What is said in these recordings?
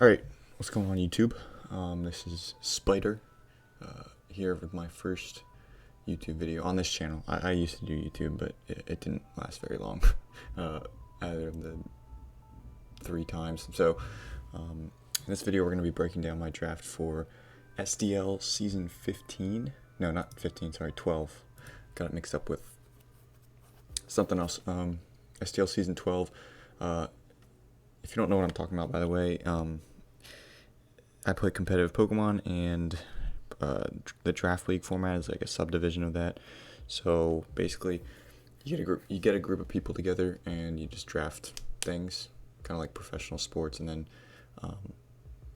Alright, what's going on YouTube? This is Spider, here with my first YouTube video on this channel. I used to do YouTube, but it didn't last very long, either of the 3 times. So, in this video we're going to be breaking down my draft for SDL Season 15. No, not 15, sorry, 12. Got it mixed up with something else. SDL Season 12. If you don't know what I'm talking about, by the way, I play competitive Pokemon, and the draft league format is like a subdivision of that. So basically, you get a group of people together, and you just draft things, kind of like professional sports, and then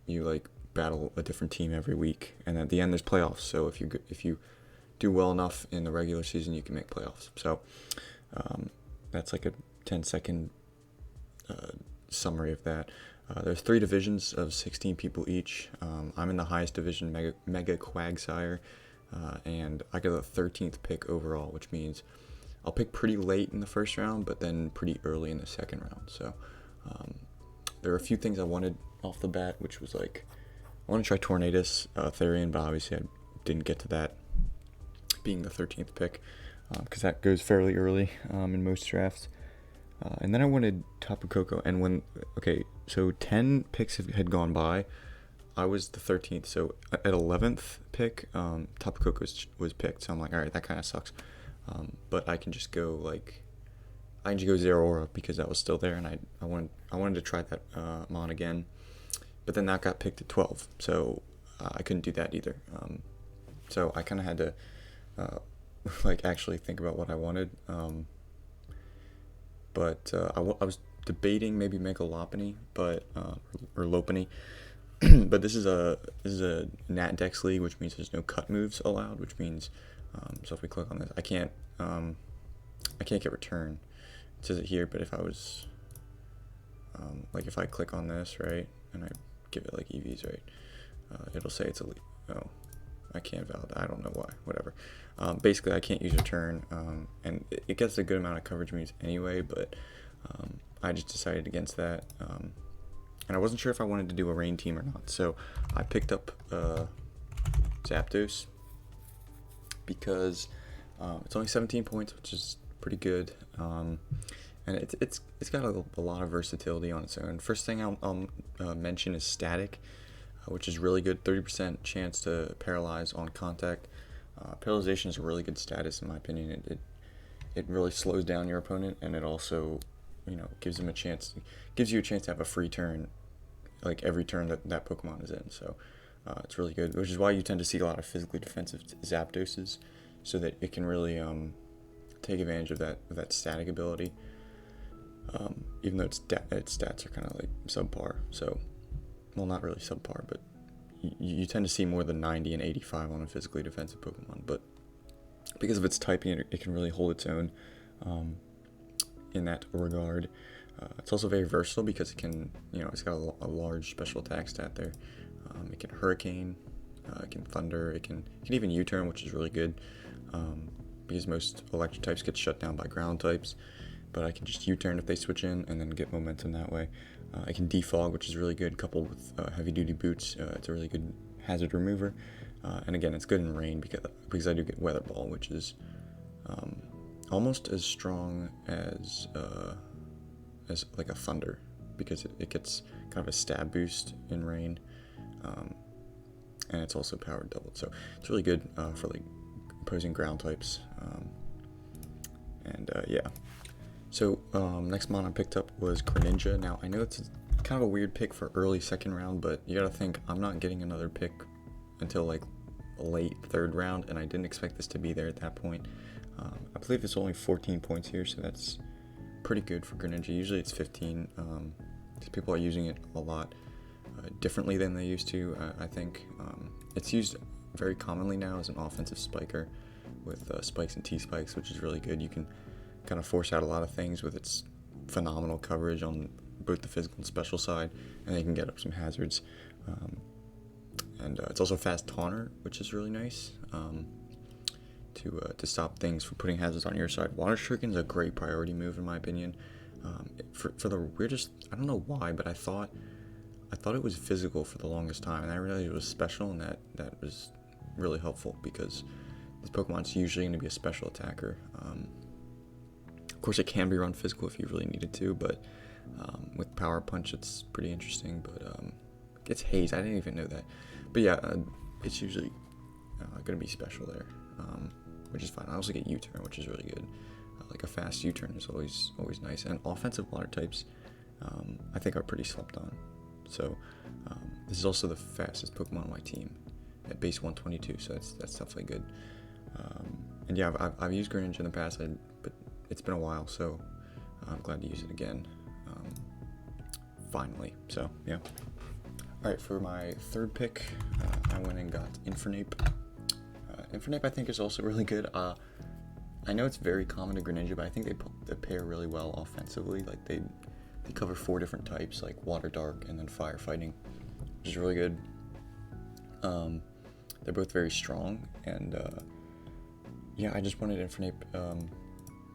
you like battle a different team every week, and at the end there's playoffs. So if you do well enough in the regular season, you can make playoffs. So that's like a 10-second summary of that. There's 3 divisions of 16 people each. I'm in the highest division, Mega Quagsire, and I get the 13th pick overall, which means I'll pick pretty late in the first round, but then pretty early in the second round. So there are a few things I wanted off the bat, which was like, I want to try Tornadus, Therian, but obviously I didn't get to that, being the 13th pick, because that goes fairly early in most drafts. And then I wanted Tapu Koko, and so 10 picks had gone by. I was the 13th, so at 11th pick, Tapu Koko was picked. So I'm like, all right, that kind of sucks. But I can just go Zeraora because that was still there, and I wanted to try that Mon again. But then that got picked at 12, so I couldn't do that either. So I kind of had to actually think about what I wanted. But I was debating maybe Mega Lopunny, or Lopunny, but this is a Nat Dex league, which means there's no cut moves allowed. Which means, so if we click on this, I can't get return. It says it here, but if I was if I click on this, right, and I give it like EVs, right, it'll say it's elite. Oh, I can't validate. I don't know why. Whatever. Basically, I can't use return, and it gets a good amount of coverage moves anyway. But I just decided against that, and I wasn't sure if I wanted to do a rain team or not. So I picked up Zapdos because it's only 17 points, which is pretty good, and it's got a lot of versatility on its own. First thing I'll mention is static, which is really good. 30% chance to paralyze on contact. Paralyzation is a really good status in my opinion. It really slows down your opponent, and it also, gives you a chance to have a free turn, like every turn that Pokemon is in. So it's really good, which is why you tend to see a lot of physically defensive Zapdoses, so that it can really take advantage of that static ability. Even though its stats are kind of like subpar. So, well, not really subpar, but you tend to see more than 90 and 85 on a physically defensive Pokemon, but because of its typing, it can really hold its own in that regard. It's also very versatile because it can, it's got a large special attack stat there. It can Hurricane, it can Thunder, it can even U-turn, which is really good, because most electric types get shut down by ground types, but I can just U-turn if they switch in and then get momentum that way. I can defog, which is really good, coupled with heavy-duty boots. It's a really good hazard remover, and again, it's good in rain because I do get Weather Ball, which is almost as strong as like a Thunder, because it gets kind of a stab boost in rain, and it's also powered doubled. So it's really good for like opposing ground types, yeah. So next mon I picked up was Greninja. Now I know it's kind of a weird pick for early second round, but you gotta think I'm not getting another pick until like late third round, and I didn't expect this to be there at that point. I believe it's only 14 points here, so that's pretty good for Greninja. Usually it's 15. People are using it a lot differently than they used to. I think it's used very commonly now as an offensive spiker with spikes and T-spikes, which is really good. You can kind of force out a lot of things with its phenomenal coverage on both the physical and special side, and they can get up some hazards. And it's also fast taunter, which is really nice to stop things from putting hazards on your side. Water Shuriken is a great priority move in my opinion. For the weirdest, I don't know why, but I thought I thought it was physical for the longest time, and I realized it was special, and that was really helpful because this Pokemon's usually going to be a special attacker. Of course, it can be run physical if you really needed to, but with Power Punch, it's pretty interesting. But it's Haze. I didn't even know that. But yeah, it's usually going to be special there, which is fine. I also get U-turn, which is really good. Like a fast U-turn is always nice. And offensive water types, I think, are pretty slept on. So this is also the fastest Pokemon on my team at base 122. So that's definitely good. And yeah, I've used Greninja in the past, but it's been a while, so I'm glad to use it again. Finally. So yeah. All right, for my third pick, I went and got Infernape. Infernape, I think, is also really good. I know it's very common to Greninja, but I think they pair really well offensively. Like they cover 4 different types, like Water, Dark, and then Fire Fighting, which is really good. They're both very strong, and yeah, I just wanted Infernape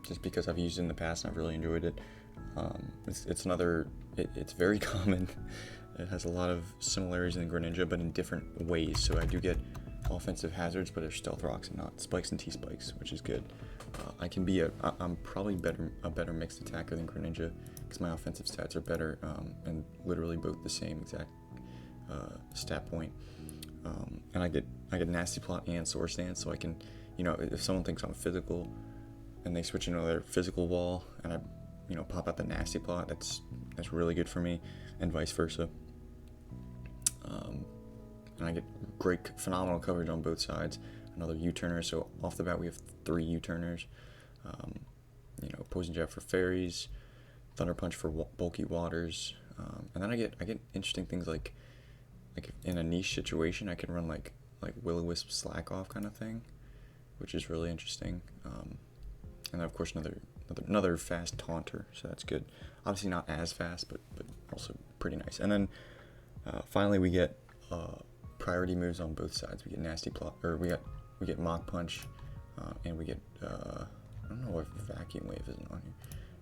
just because I've used it in the past and I've really enjoyed it. It's very common. It has a lot of similarities in Greninja, but in different ways. So I do get offensive hazards, but they're stealth rocks and not spikes and T-spikes, which is good. I'm probably a better mixed attacker than Greninja because my offensive stats are better and literally both the same exact stat point. And I get Nasty Plot and Source Dance, so I can, if someone thinks I'm physical and they switch into their physical wall and I pop out the Nasty Plot, that's really good for me, and vice versa. And I get phenomenal coverage on both sides. Another U-turner, so off the bat we have 3 U-turners. Poison Jab for fairies, Thunder Punch for bulky waters, and then I get interesting things like in a niche situation I can run like Will-O-Wisp Slack Off kind of thing, which is really interesting. And then of course another fast Taunter, so that's good. Obviously not as fast, but also pretty nice. And then finally we get priority moves on both sides. We get Nasty Plot, or we get Mach Punch, and we get I don't know if Vacuum Wave isn't on here,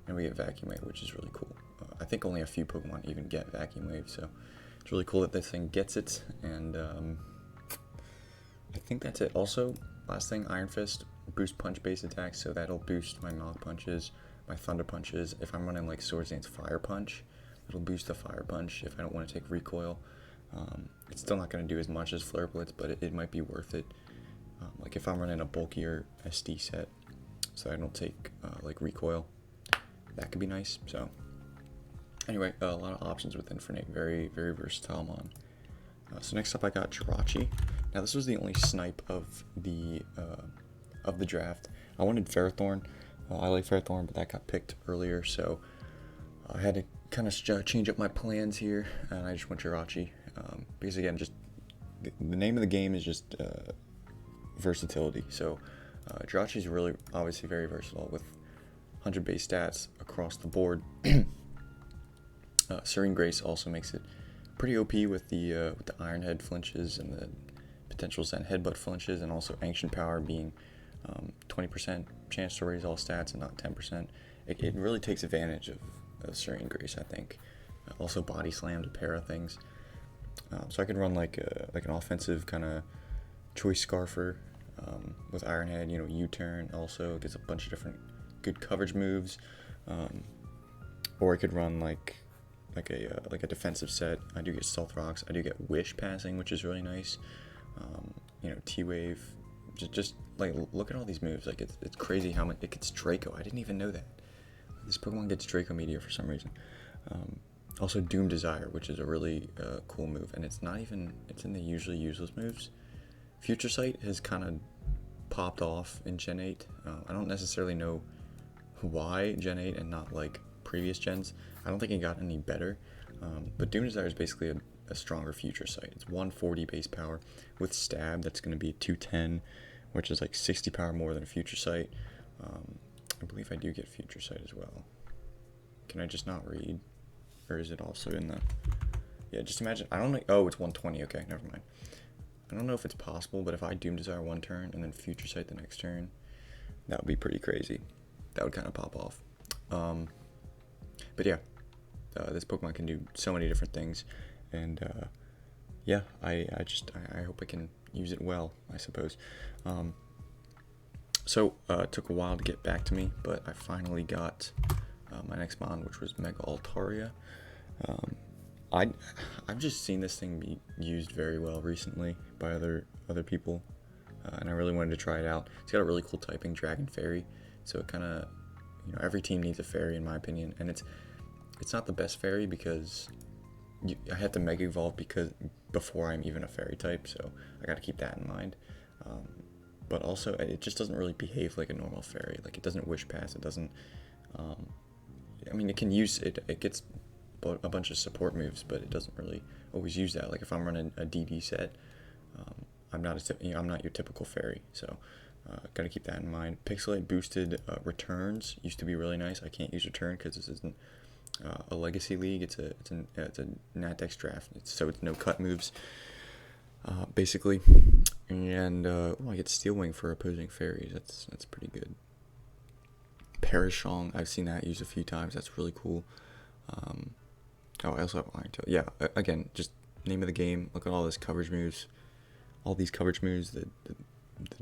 and we get Vacuum Wave, which is really cool. I think only a few Pokemon even get Vacuum Wave, so it's really cool that this thing gets it. And I think that's it. Also, last thing, Iron Fist, boost punch base attacks, so that'll boost my Mach Punches, my Thunder Punches. If I'm running like Swords Dance Fire Punch, it'll boost the Fire Punch if I don't want to take recoil. It's still not going to do as much as Flare Blitz, but it might be worth it. Like if I'm running a bulkier SD set, so I don't take like recoil, that could be nice. So anyway, a lot of options with Infernape, very very versatile mon. So next up I got Jirachi. Now this was the only snipe of the draft. I wanted Ferrothorn. I like Ferrothorn, but that got picked earlier, so I had to kind of change up my plans here, and I just went Jirachi. Because again, just the name of the game is just versatility. So Jirachi is really obviously very versatile with 100 base stats across the board. Serene Grace also makes it pretty OP with the Iron Head flinches and the potential Zen Headbutt flinches, and also Ancient Power being 20% chance to raise all stats and not 10%. It really takes advantage of Serene Grace, I think. Also Body Slam to pair of things. So I can run like an offensive kind of Choice Scarfer with Iron Head, U-turn also gets a bunch of different good coverage moves. Or I could run like a defensive set. I do get Stealth Rocks. I do get Wish passing, which is really nice. T-Wave. Just like look at all these moves. Like it's crazy how much it gets Draco. I didn't even know that. This Pokemon gets Draco Meteor for some reason. Also Doom Desire, which is a really cool move, and it's in the usually useless moves. Future Sight has kind of popped off in Gen 8. I don't necessarily know why Gen 8 and not like previous gens. I don't think it got any better, but Doom Desire is basically a stronger Future Sight. It's 140 base power with Stab. That's going to be 210, which is like 60 power more than a Future Sight. I believe I do get Future Sight as well. Can I just not read? Or is it also in the... Yeah, just imagine... I don't know... Oh, it's 120. Okay, never mind. I don't know if it's possible, but if I Doom Desire one turn and then Future Sight the next turn, that would be pretty crazy. That would kind of pop off. But yeah, this Pokemon can do so many different things. and yeah, I hope I can use it well, I suppose. So it took a while to get back to me, but I finally got my next mon, which was Mega Altaria. I've just seen this thing be used very well recently by other people, and I really wanted to try it out. It's got a really cool typing, Dragon Fairy, so it kind of, every team needs a fairy in my opinion, and it's not the best fairy because I have to Mega Evolve before I'm even a fairy type, so I got to keep that in mind. But also, it just doesn't really behave like a normal fairy. Like, it doesn't Wish Pass, it doesn't, I mean, it can use, it gets a bunch of support moves, but it doesn't really always use that. Like, if I'm running a DD set, I'm not I'm not your typical fairy, so gotta keep that in mind. Pixelate boosted returns used to be really nice. I can't use return because this isn't a legacy league. It's a Natdex draft, so it's no cut moves, basically. And I get Steel Wing for opposing fairies. That's pretty good. Parashong, I've seen that used a few times. That's really cool. I also have Iron Tail. Yeah, again, just name of the game. Look at all these coverage moves. All these coverage moves.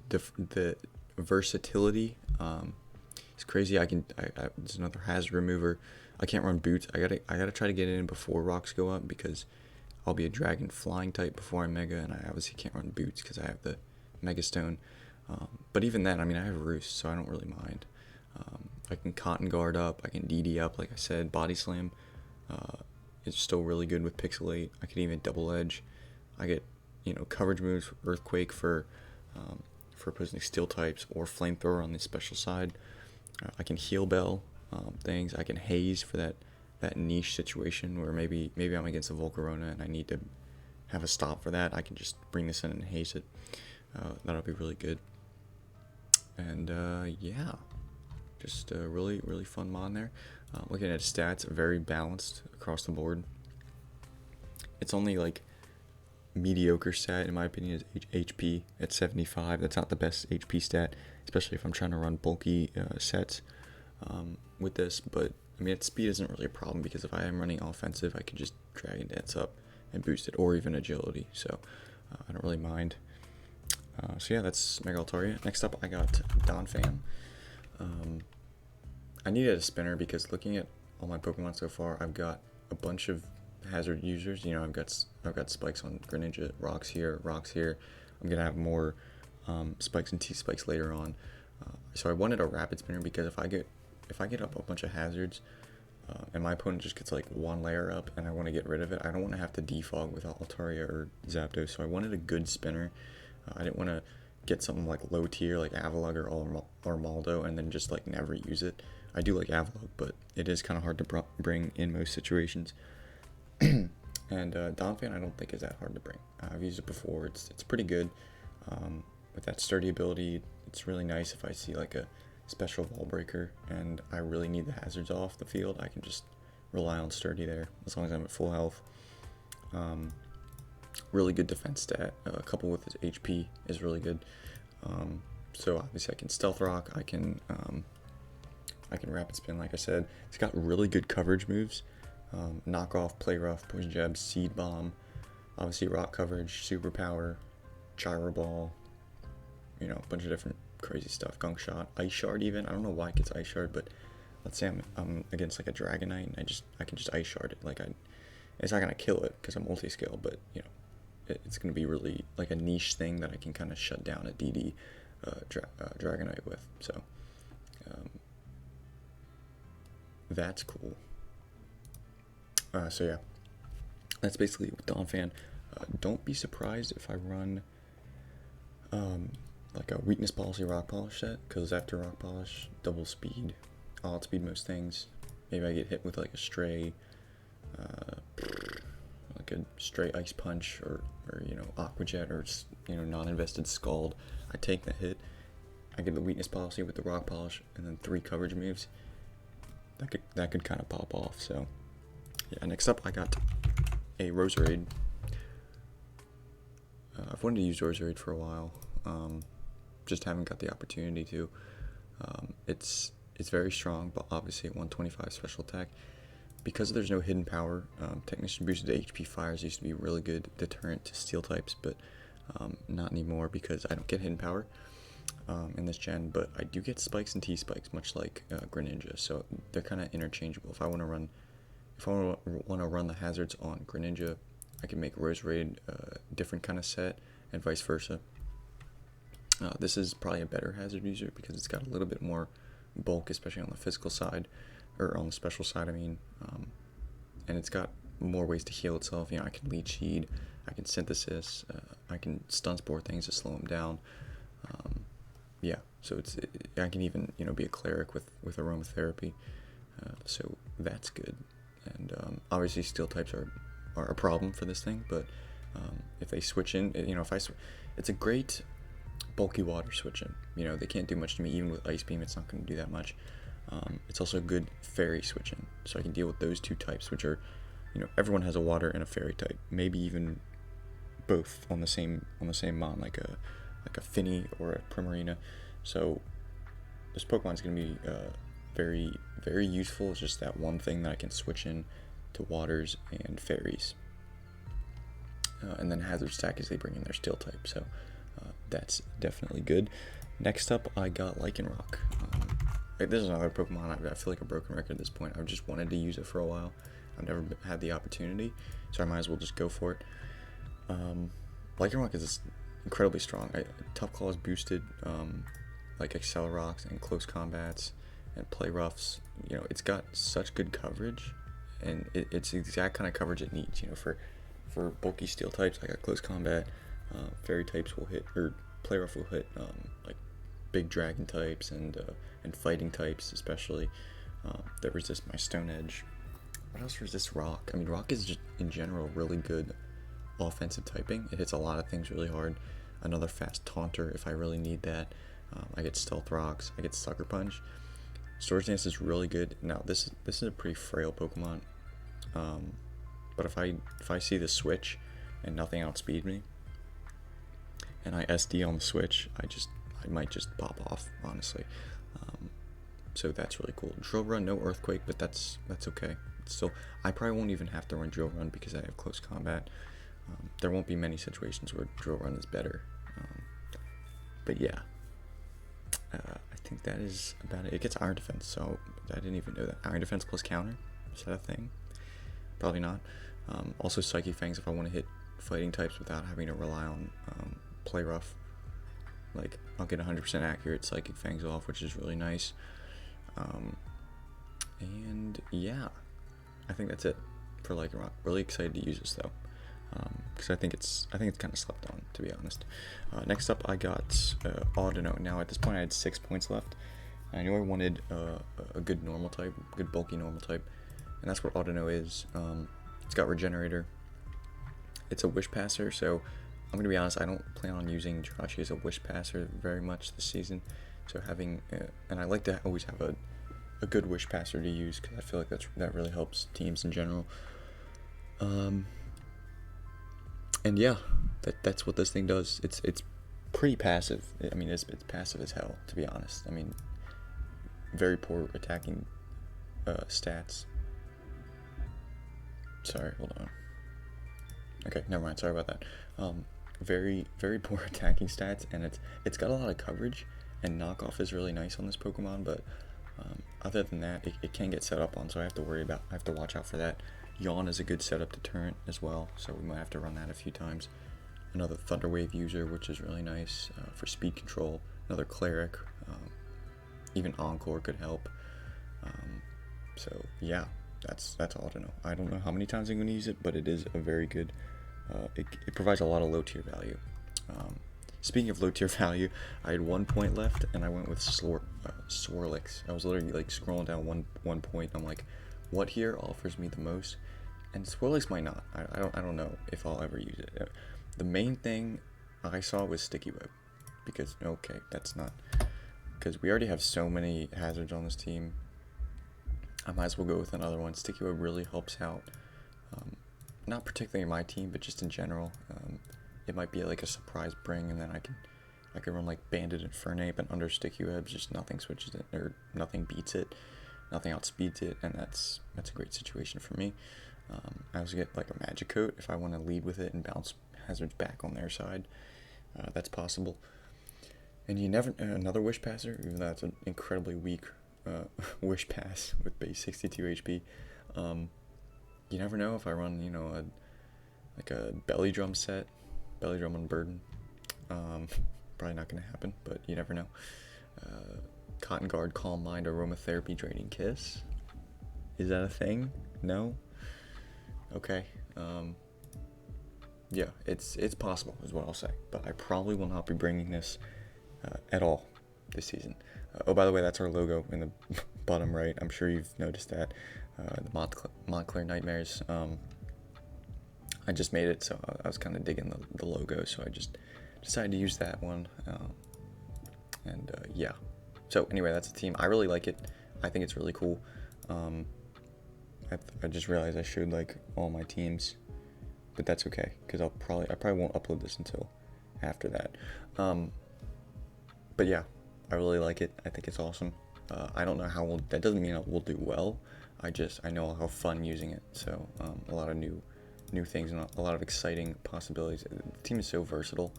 The versatility. It's crazy. There's another hazard remover. I can't run boots. I gotta try to get it in before rocks go up because I'll be a dragon flying type before I Mega, and I obviously can't run boots because I have the Mega Stone. But even then, I mean, I have Roost, so I don't really mind. I can Cotton Guard up. I can DD up, like I said. Body Slam. It's still really good with Pixelate. I can even Double Edge. I get, coverage moves, Earthquake for opposing steel types, or Flamethrower on the special side. I can Heal Bell things. I can Haze for that niche situation where maybe I'm against a Volcarona and I need to have a stop for that. I can just bring this in and haze it. That'll be really good. And yeah, just a really fun mon there. Looking at stats, very balanced across the board. It's only like mediocre stat in my opinion is HP at 75. That's not the best HP stat, especially if I'm trying to run bulky sets with this, but I mean, its speed isn't really a problem because if I am running offensive, I can just Dragon Dance up and boost it, or even agility, so I don't really mind. So yeah, that's Mega Altaria. Next up, I got Donphan. I needed a spinner because looking at all my Pokemon so far, I've got a bunch of hazard users. I've got spikes on Greninja, rocks here. I'm gonna have more spikes and T-spikes later on. So I wanted a rapid spinner because if I get up a bunch of hazards and my opponent just gets like one layer up and I want to get rid of it, I don't want to have to defog with Altaria or Zapdos, so I wanted a good spinner. I didn't want to get something like low tier like Avalugg or Maldo and then just like never use it. I do like Avalugg, but it is kind of hard to bring in most situations. And Donphan I don't think is that hard to bring. I've used it before. It's pretty good. With that sturdy ability, it's really nice if I see like a special wall breaker and I really need the hazards off the field. I can just rely on sturdy there as long as I'm at full health. Really good defense stat, coupled with his HP is really good. So obviously I can Stealth Rock, I can Rapid Spin, like I said. It's got really good coverage moves. Knock Off, Play Rough, Poison Jab, Seed Bomb, obviously Rock Coverage, Superpower, Gyro Ball, a bunch of different crazy stuff. Gunk Shot, Ice Shard even. I don't know why it gets Ice Shard, but let's say I'm against like a Dragonite and I can just Ice Shard it. It's not gonna kill it because I'm multi-scale, but it's gonna be really like a niche thing that I can kind of shut down a DD Dragonite with. So that's cool. So yeah, that's basically with Donphan. Don't be surprised if I run like a Weakness Policy Rock Polish set, because after Rock Polish, double speed, I'll outspeed most things. Maybe I get hit with like a stray Ice Punch or Aqua Jet or non-invested Scald. I take that hit, I get the Weakness Policy with the Rock Polish, and then 3 coverage moves. That could kind of pop off. So yeah, next up I got a Roserade. I've wanted to use Roserade for a while, just haven't got the opportunity to. It's very strong, but obviously at 125 special attack, because there's no hidden power, Technician boosted HP fires used to be a really good deterrent to steel types, but not anymore because I don't get hidden power in this gen, but I do get spikes and T-spikes, much like Greninja, so they're kind of interchangeable. If I want to run the hazards on Greninja, I can make Rose Raid different kind of set, and vice versa. This is probably a better hazard user because it's got a little bit more bulk, especially on the physical side, or on the special side, I mean, and it's got more ways to heal itself. You know, I can leech seed, I can synthesis, I can stun spore things to slow them down. Yeah, so I can even, you know, be a cleric with aromatherapy, so that's good. And obviously steel types are a problem for this thing, but if they switch in, you know, it's a great bulky water switch in. You know, they can't do much to me. Even with Ice Beam, it's not going to do that much. It's also a good fairy switch in, so I can deal with those two types, which are, you know, everyone has a water and a fairy type, maybe even both on the same mon, like a Finny or a Primarina. So this Pokemon's going to be very, very useful. It's just that one thing that I can switch in to waters and fairies, and then hazard stack as they bring in their steel type. So that's definitely good. Next up, I got Lycanroc. This is another Pokemon. I feel like a broken record at this point. I've just wanted to use it for a while. I've never had the opportunity, so I might as well just go for it. Lycanroc is incredibly strong. Tough Claw is boosted, like Accelerox and close combats and play roughs. You know, it's got such good coverage, and it's the exact kind of coverage it needs. You know, for bulky steel types, like a close combat, fairy types will hit, or play rough will hit, like big dragon types and fighting types especially, that resist my Stone Edge. What else resists Rock? I mean, Rock is just in general really good offensive typing. It hits a lot of things really hard. Another fast Taunter if I really need that. I get Stealth Rocks. I get Sucker Punch. Storage Dance is really good. Now this is a pretty frail Pokemon, but if I see the switch and nothing outspeed me, and I SD on the switch, I might just pop off, honestly. So that's really cool. Drill Run, no Earthquake, but that's okay. Still, I probably won't even have to run Drill Run because I have close combat. There won't be many situations where Drill Run is better. But yeah, I think that is about it. It gets Iron Defense, so I didn't even know that. Iron Defense plus counter, is that a thing? Probably not. Also Psychic Fangs if I want to hit fighting types without having to rely on Play Rough. Like, I'll get 100% accurate Psychic Fangs off, which is really nice. And yeah, I think that's it for Lycanroc. Really excited to use this though, because I think it's kind of slept on, to be honest. Next up, I got Audino. Now at this point, I had 6 points left. I knew I wanted a good normal type, good bulky normal type, and that's what Audino is. It's got Regenerator. It's a Wish Passer, so I'm gonna be honest. I don't plan on using Jirachi as a Wish Passer very much this season. So having, and I like to always have a good Wish Passer to use because I feel like that really helps teams in general. And yeah, that's what this thing does. It's pretty passive. I mean, it's passive as hell, to be honest. I mean, very poor attacking stats. Sorry, hold on. Okay, never mind. Sorry about that. Very, very poor attacking stats, and it's got a lot of coverage, and knockoff is really nice on this Pokemon, but other than that, it can get set up on, so I have to watch out for that. Yawn is a good setup deterrent as well, so we might have to run that a few times. Another Thunder Wave user, which is really nice for speed control. Another Cleric, even Encore could help. So yeah, that's all to know. I don't know how many times I'm going to use it, but it is a very good. It provides a lot of low tier value. Speaking of low tier value, I had 1 point left, and I went with Swirlix. I was literally like scrolling down one point. And I'm like, what here offers me the most? And Swirlix might not. I don't know if I'll ever use it. The main thing I saw was Sticky Web, because okay, that's not, because we already have so many hazards on this team. I might as well go with another one. Sticky Web really helps out. Not particularly my team, but just in general. It might be like a surprise bring, and then I can run like Banded Infernape, and under Sticky Webs, just nothing switches it, or nothing beats it. nothing outspeeds it, and that's a great situation for me. I also get like a magic coat if I want to lead with it and bounce hazards back on their side. That's possible. And you never another wish passer, even though that's an incredibly weak wish pass with base 62 HP. You never know if I run, you know, like a belly drum set, belly drum on burden. Probably not going to happen, but you never know. Cotton Guard, Calm Mind, Aromatherapy, Draining Kiss. Is that a thing? No? Okay. Yeah, it's possible is what I'll say, but I probably will not be bringing this at all this season. Oh, by the way, that's our logo in the bottom right. I'm sure you've noticed that. The Montclair Nightmares. I just made it, so I was kind of digging the logo, so I just decided to use that one. Yeah. So anyway, that's the team. I really like it. I think it's really cool. I just realized I showed like all my teams, but that's okay because I probably won't upload this until after that. But yeah, I really like it. I think it's awesome. I don't know how that doesn't mean we'll do well. I know I'll have fun using it. So a lot of new things and a lot of exciting possibilities. The team is so versatile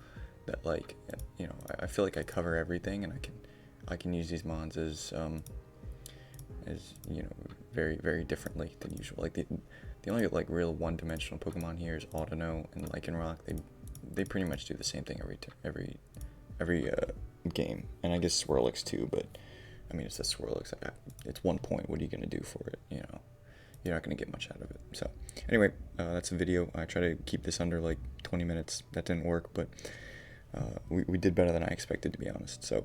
that, like, you know, I feel like I cover everything, and I can use these mons as you know, very, very differently than usual. Like the only like real one-dimensional Pokemon here is Audino and Lycanroc. They pretty much do the same thing every game, and I guess Swirlix too. But I mean, it's a Swirlix. It's 1 point. What are you gonna do for it? You know, you're not gonna get much out of it. So anyway, that's the video. I try to keep this under like 20 minutes. That didn't work, but we did better than I expected, to be honest. So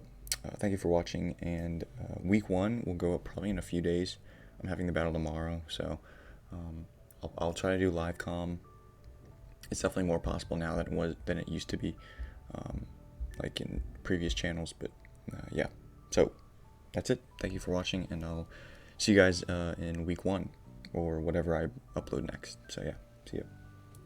thank you for watching, and week 1 will go up probably in a few days. I'm having the battle tomorrow, so I'll try to do live comm. It's definitely more possible now than it used to be, like in previous channels. But yeah, so that's it. Thank you for watching, and I'll see you guys in week 1 or whatever I upload next. So yeah, see ya.